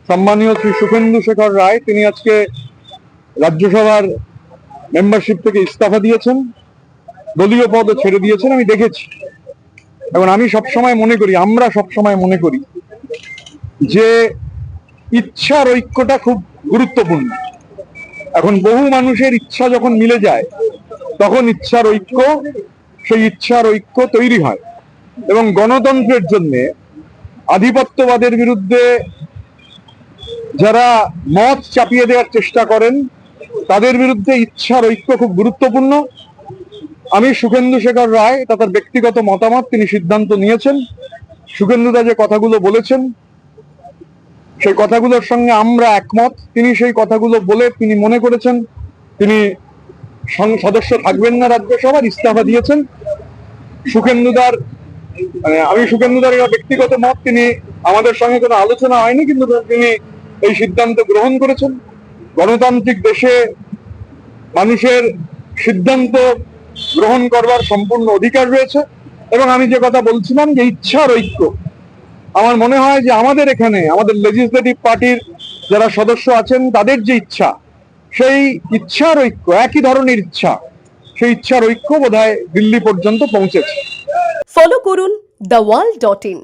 সম্মানীয় শ্রী সুখেন্দু শেখর রায় তিনি আজকে রাজ্যসভার মেম্বারশিপ থেকে ইস্তফা দিয়েছেন, দলীয় পদও ছেড়ে দিয়েছেন। আমি দেখেছি এবং আমি সবসময় মনে করি, আমরা সবসময় মনে করি যে ইচ্ছার ঐক্যটা খুব গুরুত্বপূর্ণ। এখন বহু মানুষের ইচ্ছা যখন মিলে যায় তখন সেই ইচ্ছার ঐক্য তৈরি হয় এবং গণতন্ত্রের জন্য আধিপত্যবাদের বিরুদ্ধে যারা মত চাপিয়ে দেওয়ার চেষ্টা করেন তাদের বিরুদ্ধে ইচ্ছার ঐক্য খুব গুরুত্বপূর্ণ। আমি সুখেন্দু শেখর রায়, এটা তার ব্যক্তিগত মতামত, তিনি সিদ্ধান্ত নিয়েছেন। সুখেন্দুদা যে কথাগুলো বলেছেন সেই কথাগুলোর সঙ্গে আমরা একমত। তিনি সেই কথাগুলো বলে তিনি মনে করেছেন তিনি সদস্য থাকবেন না রাজ্যসভার, ইস্তফা দিয়েছেন। সুখেন্দুদার আমি সুখেন্দুদার এটা ব্যক্তিগত মত, তিনি আমাদের সঙ্গে কোনো আলোচনা হয়নি, কিন্তু তিনি এই সিদ্ধান্ত গ্রহণ করেছেন। গণতান্ত্রিক দেশে মানুষের সিদ্ধান্ত গ্রহণ করবার সম্পূর্ণ অধিকার রয়েছে এবং আমি যে কথা বলছিলাম যে ইচ্ছার ঐক্য, আমার মনে হয় যে আমাদের এখানে আমাদের লেজিসলেটিভ পার্টির যারা সদস্য আছেন তাদের যে ইচ্ছা, সেই ইচ্ছার ঐক্য, একই ধরনের ইচ্ছা, সেই ইচ্ছার ঐক্য বোধহয় দিল্লি পর্যন্ত পৌঁছেছে। ফলো করুন theworld.in।